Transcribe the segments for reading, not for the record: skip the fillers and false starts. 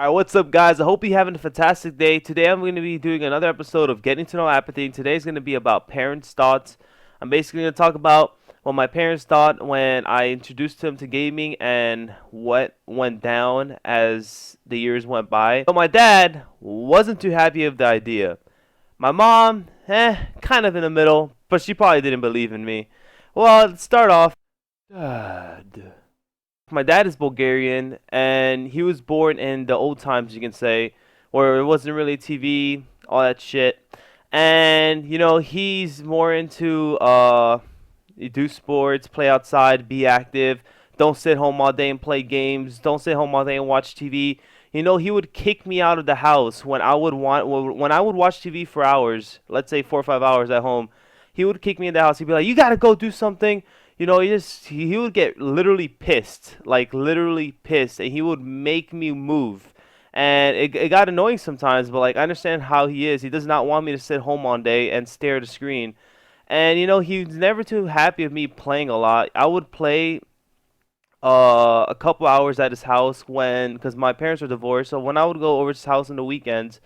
Alright, what's up, guys? I hope you're having a fantastic day. Today I'm going to be doing another episode of Getting to Know Apathy. Today's going to be about parents' thoughts. I'm basically going to talk about what my parents thought when I introduced them to gaming and what went down as the years went by. So my dad wasn't too happy of the idea. My mom, kind of in the middle, but she probably didn't believe in me. Well, let's start off. Dad. My dad is Bulgarian, and he was born in the old times, you can say, where it wasn't really TV, all that shit. And he's more into do sports, play outside, be active. Don't sit home all day and play games. Don't sit home all day and watch TV. He would kick me out of the house when I would watch TV for hours, let's say 4 or 5 hours at home. He would kick me in the house. He'd be like, "You gotta go do something." He would get literally pissed, like literally pissed, and he would make me move. And it got annoying sometimes, but like I understand how he is. He does not want me to sit home all day and stare at a screen. And he's never too happy with me playing a lot. I would play a couple hours at his house because my parents were divorced. So when I would go over to his house on the weekends,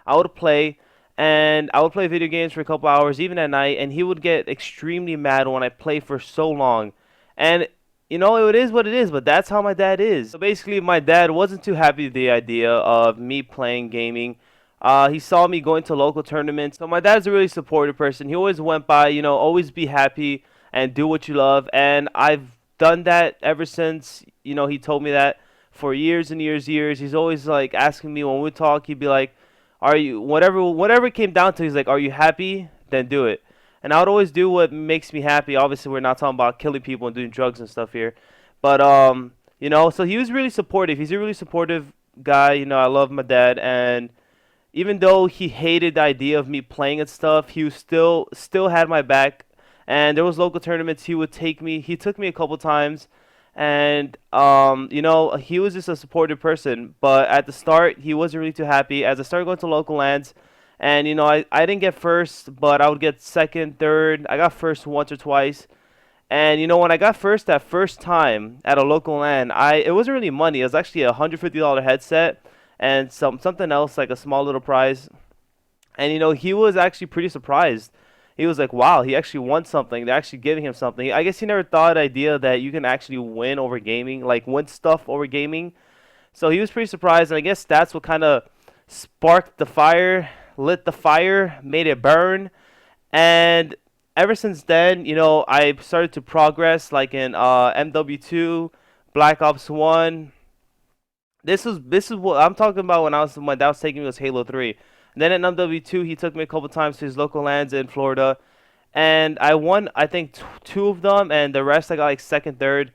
I would play, and I would play video games for a couple hours, even at night, and he would get extremely mad when I play for so long. And it is what it is, but that's how my dad is. So basically, my dad wasn't too happy with the idea of me playing gaming. He saw me going to local tournaments. So my dad's a really supportive person. He always went by, always be happy and do what you love. And I've done that ever since, he told me that for years and years, years. He's always like asking me when we talk, he'd be like, are you, whatever it came down to, he's like, are you happy? Then do it. And I would always do what makes me happy. Obviously, we're not talking about killing people and doing drugs and stuff here. But, so he was really supportive. He's a really supportive guy. I love my dad. And even though he hated the idea of me playing and stuff, he was still had my back. And there was local tournaments. He would take me. He took me a couple times. And he was just a supportive person. But at the start, he wasn't really too happy. As I started going to local lands, and I didn't get first, but I would get second, third. I got first once or twice. And when I got first that first time at a local land, it wasn't really money. It was actually a $150 headset and something else, like a small little prize. And he was actually pretty surprised. He was like, "Wow, he actually won something. They're actually giving him something." I guess he never thought the idea that you can actually win over gaming, like win stuff over gaming. So he was pretty surprised, and I guess that's what kind of sparked the fire, lit the fire, made it burn. And ever since then, I started to progress, like in MW2, Black Ops 1. This is what I'm talking about when my dad was taking me was Halo 3. And then at MW2, he took me a couple times to his local lands in Florida, and I won, I think, two of them, and the rest I got like second, third.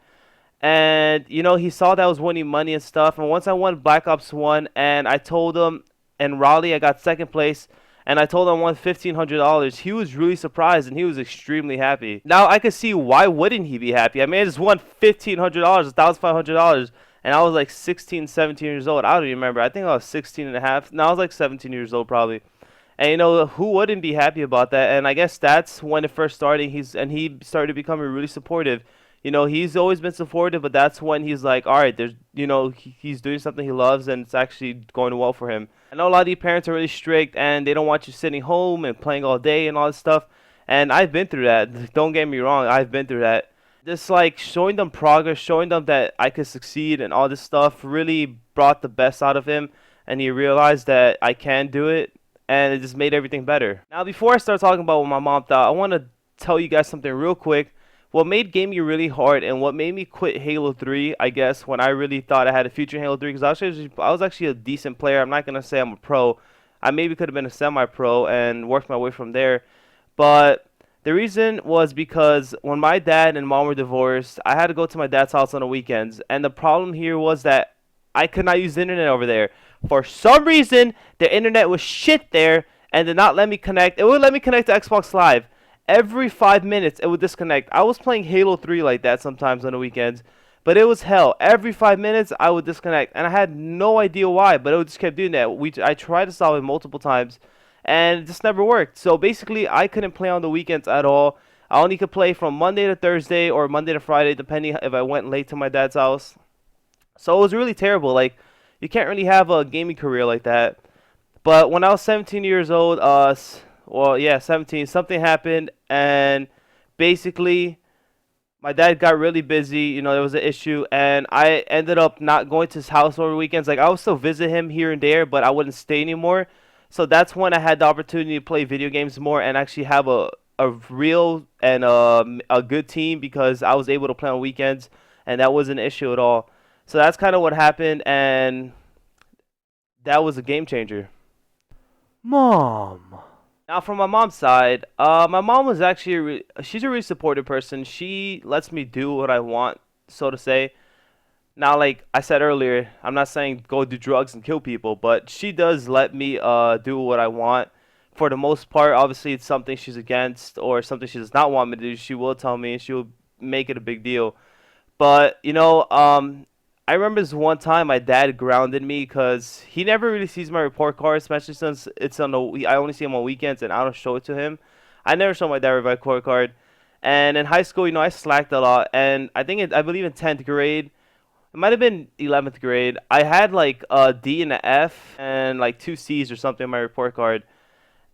And he saw that I was winning money and stuff. And once I won Black Ops 1, and I told him in Raleigh I got second place, and I told him I won $1,500. He was really surprised, and he was extremely happy. Now I could see why wouldn't he be happy. I mean, I just won $1,500, $1,500. And I was like 16, 17 years old. I don't even remember. I think I was 16 and a half. No, I was like 17 years old probably. And who wouldn't be happy about that? And I guess that's when it first started. He started becoming really supportive. He's always been supportive, but that's when he's like, all right, he's doing something he loves, and it's actually going well for him. I know a lot of these parents are really strict, and they don't want you sitting home and playing all day and all this stuff. And I've been through that. Don't get me wrong, I've been through that. Just like showing them progress, showing them that I could succeed and all this stuff really brought the best out of him, and he realized that I can do it, and it just made everything better. Now, before I start talking about what my mom thought, I want to tell you guys something real quick. What made gaming really hard and what made me quit Halo 3, I guess, when I really thought I had a future in Halo 3, because I was actually a decent player. I'm not going to say I'm a pro. I maybe could have been a semi-pro and worked my way from there, but the reason was because when my dad and mom were divorced, I had to go to my dad's house on the weekends. And the problem here was that I could not use the internet over there. For some reason, the internet was shit there and did not let me connect. It would let me connect to Xbox Live. Every 5 minutes, it would disconnect. I was playing Halo 3 like that sometimes on the weekends. But it was hell. Every 5 minutes, I would disconnect. And I had no idea why, but it just kept doing that. I tried to solve it multiple times, and it just never worked. So basically, I couldn't play on the weekends at all. I only could play from Monday to Thursday or Monday to Friday, depending if I went late to my dad's house. So it was really terrible. Like, you can't really have a gaming career like that. But when I was 17 years old, well, yeah, 17, something happened, and basically my dad got really busy. There was an issue, and I ended up not going to his house over weekends. Like, I would still visit him here and there, but I wouldn't stay anymore. So that's when I had the opportunity to play video games more and actually have a real and a good team, because I was able to play on weekends, and that wasn't an issue at all. So that's kind of what happened, and that was a game changer. Mom. Now, from my mom's side, my mom was actually she's a really supportive person. She lets me do what I want, so to say. Now, like I said earlier, I'm not saying go do drugs and kill people, but she does let me do what I want. For the most part, obviously, it's something she's against or something she does not want me to do. She will tell me, and she will make it a big deal. But I remember this one time my dad grounded me because he never really sees my report card, especially since it's on I only see him on weekends and I don't show it to him. I never show my dad my report card. And in high school, I slacked a lot. And I believe in 10th grade, it might have been 11th grade, I had like a D and a F and like two C's or something on my report card,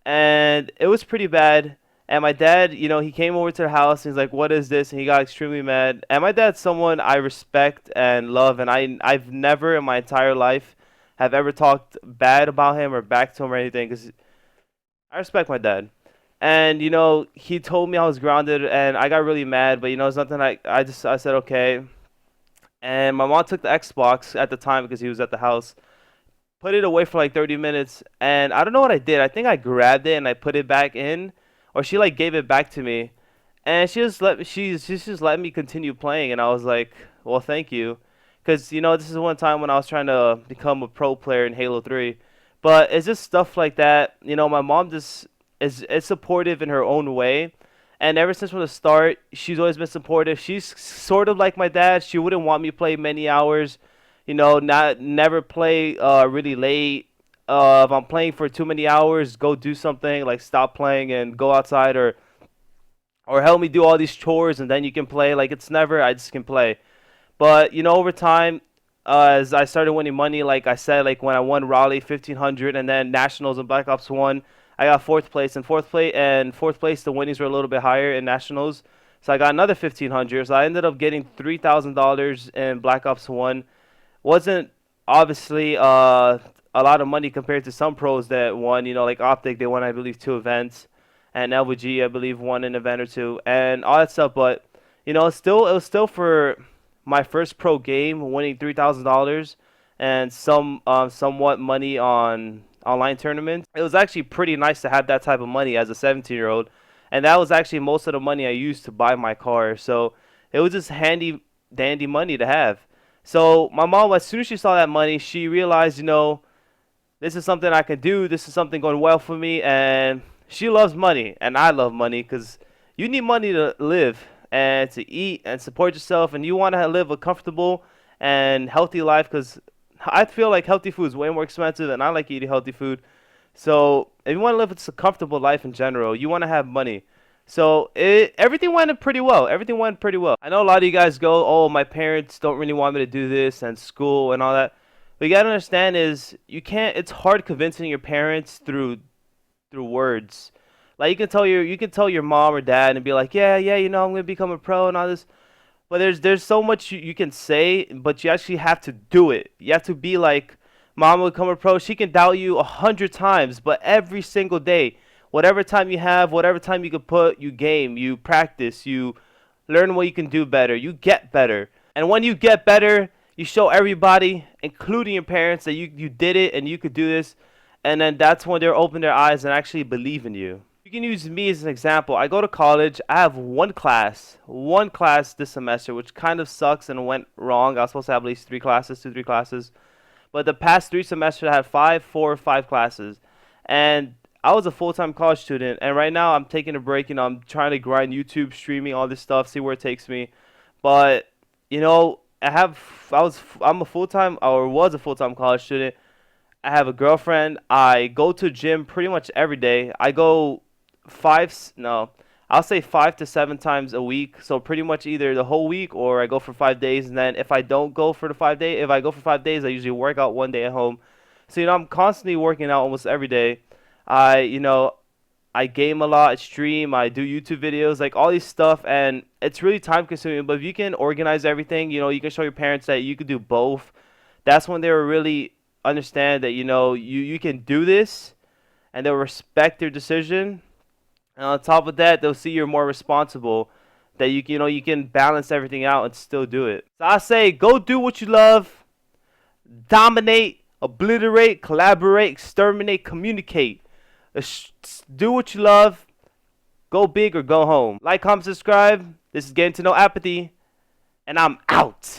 and it was pretty bad. And my dad, he came over to the house and he's like, "What is this?" And he got extremely mad. And my dad's someone I respect and love, and I've never in my entire life have ever talked bad about him or back to him or anything, because I respect my dad. And he told me I was grounded, and I got really mad. But it's nothing. I said okay. And my mom took the Xbox at the time because he was at the house, put it away for like 30 minutes, and I don't know what I did. I think I grabbed it and I put it back in, or she like gave it back to me, and she just let me continue playing, and I was like, well, thank you, because this is one time when I was trying to become a pro player in Halo 3, but it's just stuff like that. My mom just is supportive in her own way. And ever since from the start, she's always been supportive. She's sort of like my dad. She wouldn't want me to play many hours, not never play really late. If I'm playing for too many hours, go do something, like stop playing and go outside, or help me do all these chores and then you can play. Like, it's never I just can play. But over time, as I started winning money, like I said, like when I won Raleigh 1500 and then Nationals and Black Ops 1, I got fourth place. And fourth place, the winnings were a little bit higher in Nationals. So I got another 1500. So I ended up getting $3,000 in Black Ops 1. Wasn't obviously a lot of money compared to some pros that won, like Optic, they won, I believe, two events. And LVG, I believe, won an event or two. And all that stuff. But, it was still for my first pro game, winning $3,000 and somewhat money on online tournaments. It was actually pretty nice to have that type of money as a 17-year-old, and that was actually most of the money I used to buy my car. So it was just handy dandy money to have. So my mom, as soon as she saw that money, she realized, this is something I can do. This is something going well for me, and she loves money, and I love money, because you need money to live and to eat and support yourself, and you want to live a comfortable and healthy life, because I feel like healthy food is way more expensive, and I like eating healthy food. So if you want to live a comfortable life in general, you want to have money. So everything went pretty well. Everything went pretty well. I know a lot of you guys go, "Oh, my parents don't really want me to do this and school and all that." But you gotta understand is you can't. It's hard convincing your parents through words. Like you can tell your mom or dad and be like, "Yeah, yeah, I'm gonna become a pro and all this." But there's so much you can say, but you actually have to do it. You have to be like, "Mom will become a pro." She can doubt you 100 times, but every single day, whatever time you have, whatever time you can put, you game, you practice, you learn what you can do better, you get better. And when you get better, you show everybody, including your parents, that you did it and you could do this. And then that's when they're open their eyes and actually believe in you. You can use me as an example. I go to college. I have one class this semester, which kind of sucks and went wrong. I was supposed to have at least 3 classes, 3 classes. But the past 3 semesters, I had 4 or 5 classes. And I was a full-time college student. And right now, I'm taking a break. I'm trying to grind YouTube, streaming, all this stuff, see where it takes me. But, I'm a full-time, or was a full-time college student. I have a girlfriend. I go to gym pretty much every day. I go five, no, I'll say 5 to 7 times a week. So pretty much either the whole week or I go for 5 days. And then if I don't go for the 5 day, if I go for 5 days, I usually work out one day at home. So I'm constantly working out almost every day. I game a lot, I stream, I do YouTube videos, like all these stuff, and it's really time consuming. But if you can organize everything, you can show your parents that you could do both. That's when they will really understand that you can do this, and they'll respect your decision. And on top of that, they'll see you're more responsible. That you can balance everything out and still do it. So I say, go do what you love, dominate, obliterate, collaborate, exterminate, communicate. Do what you love. Go big or go home. Like, comment, subscribe. This is Getting to Know Apathy, and I'm out.